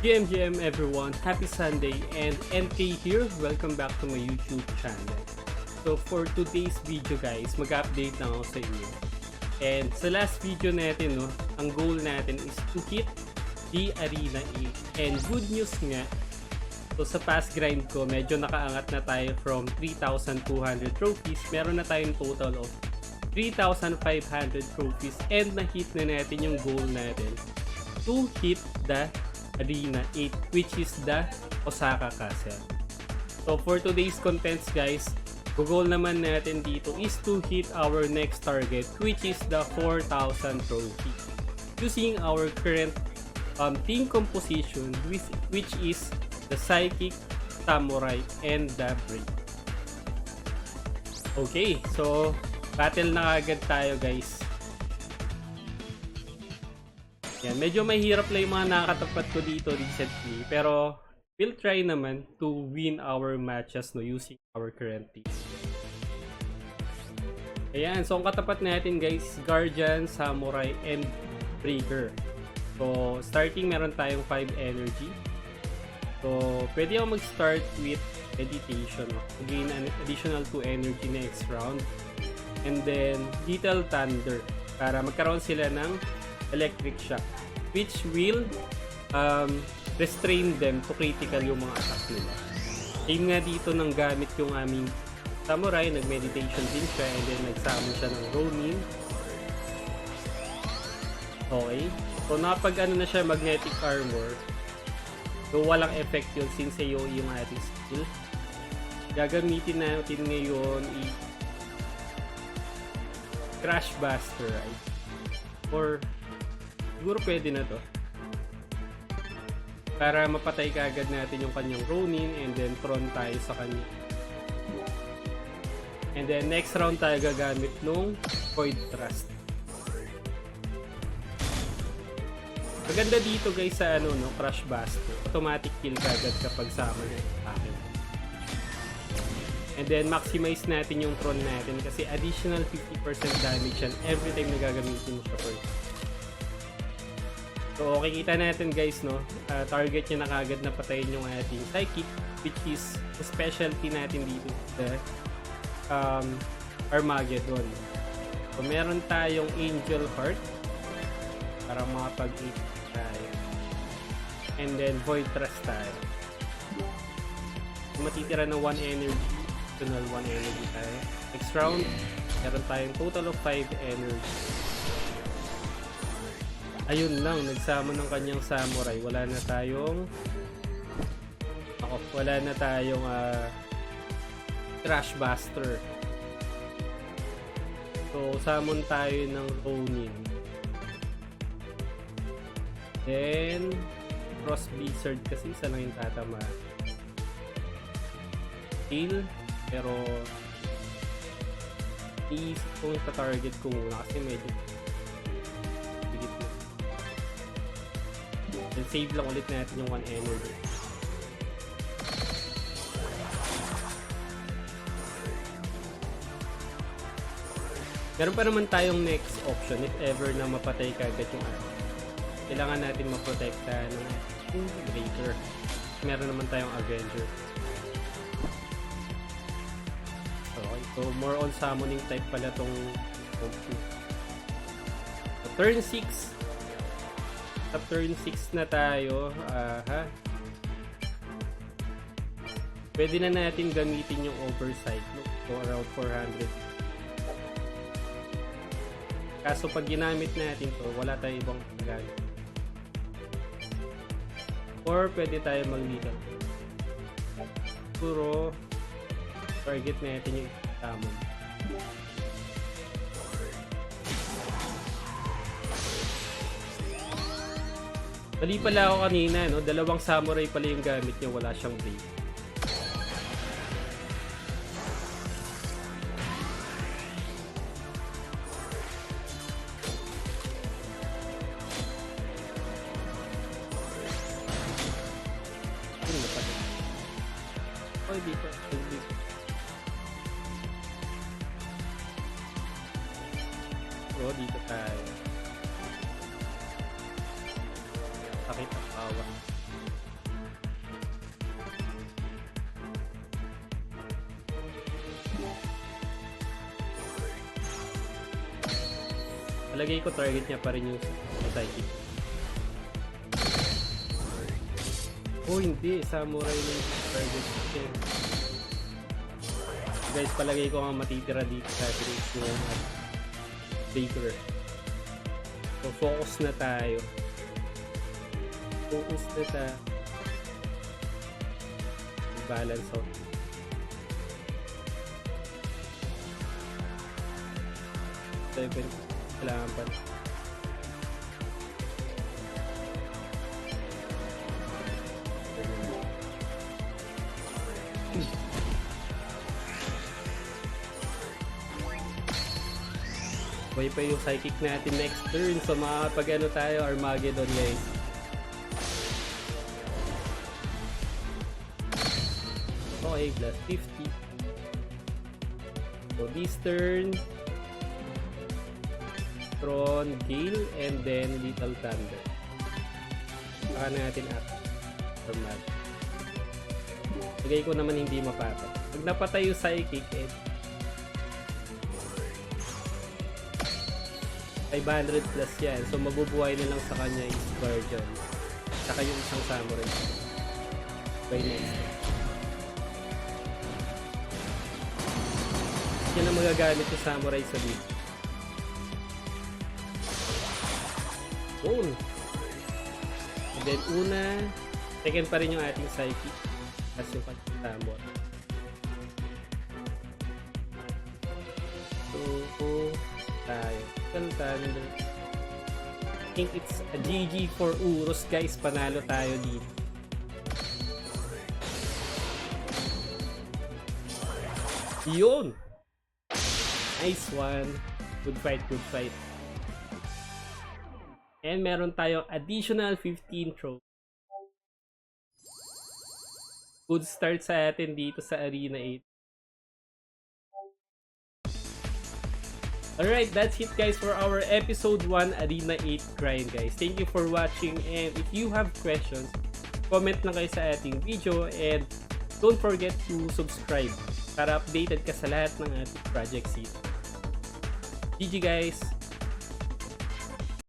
GM everyone, happy Sunday, and NK here. Welcome back to my YouTube channel. So for today's video guys, mag-update lang ako sa inyo. And sa last video natin, ang goal natin is to hit the Arena 8. And good news nga, so sa past grind ko, medyo nakaangat na tayo from 3,200 trophies. Meron na tayong total of 3,500 trophies and na-hit na natin yung goal natin to hit the Arena 8, which is the Osaka Castle. So for today's contents guys, goal naman natin dito is to hit our next target, which is the 4,000 trophy using our current team composition, which is the Psychic, Samurai, and the Brave. Okay, so battle na agad tayo guys. Yan, medyo mahirap lang yung mga nakatapat ko dito recently, pero we'll try naman to win our matches using our current team. Ayan, so ang katapat natin guys, Guardian, Samurai, and Breaker. So starting meron tayong 5 energy. So pwede ako mag-start with Meditation. Gain an additional 2 energy next round. And then Lethal Thunder para magkaroon sila ng Electric Shock, which will restrain them to critical yung mga attack nila. Same nga dito nang gamit yung aming Samurai, nag-meditation din siya and then nagsummon siya ng Ronin. Okay, so napag na siya magnetic armor, so walang effect yun since AOE yung ating skill. Gagamitin natin ngayon Crash Buster, right? Or siguro pwede na to para mapatay kaagad natin yung kanyang Ronin and then Tron tayo sa kanya. And then next round tayo gagamit nung Void Thrust. Maganda dito guys sa Crash Buster, automatic kill kaagad kapag sama na akin. And then maximize natin yung Tron natin kasi additional 50% damage yan every time na gagamitin mo siya first. So kita natin guys, target niya na kagad na patayin yung ating Psychic, which is the specialty natin dito, the Armageddon. So meron tayong Angel Heart para makapag-hit tayo. And then Void Thrust tayo. So, matitira na 1 energy, additional 1 energy tayo. Next round, meron tayong total of 5 energy. Ayun lang, nagsama ng kanyang Samurai. Wala na tayong Crash Buster. So, summon tayo ng Ronin. Then, Cross Blizzard kasi isa lang yung tatama. Kill, pero iisip kong ita-target ko muna kasi medyo then save lang ulit natin yung 1 energy. Meron pa naman tayong next option if ever na mapatay kagad yung kailangan natin maprotektahan ng Breaker. Meron naman tayong Avenger. Okay, so more on summoning type pala tong so, turn 6. Sa turn 6 na tayo, pwede na natin gamitin yung Oversight, so around 400. Kaso pag ginamit natin to, wala tayong ibang gamit. Or pwede tayo mag-lethal. Puro target natin yung tamon. Mali pala ako kanina, dalawang Samurai pala yung gamit niya, wala siyang Brave. Oh, dito. Oh, dito tayo. Sakit ang awa. Palagay ko target niya pa rin yung psychic. Oh, hindi. Samurai na yung target niya. Guys, palagay ko nga matitira dito sa atin yung Baker. So, focus na tayo. Focus na tayo. Balance out. Kailangan pa. Buhay pa yung psychic natin next turn. So makakapag ano tayo, Armageddon guys. Okay, plus 50. So this turn, Tron, Gale, and then Little Thunder. Saka na natin Armag. Lagay ko naman hindi mapatay. Pag napatay yung psychic, 500 plus yan. So mabubuhay na lang sa kanya is Guardian. Saka yung isang Samurai. By next. Yan ang magagamit yung Samurai sa lead. Boom! And then una, second pa rin yung ating Psychic. Tapos yung Samurai. So, tayo. Thunder. I think it's a GG for Urus guys. Panalo tayo dito. Yun! Nice one. Good fight, good fight. And meron tayong additional 15 trophies. Good start sa atin dito sa Arena 8. Alright, that's it guys for our episode 1 Arena 8 grind guys. Thank you for watching, and if you have questions, comment lang kayo sa ating video, and don't forget to subscribe para updated ka sa lahat ng ating projects here. GG guys!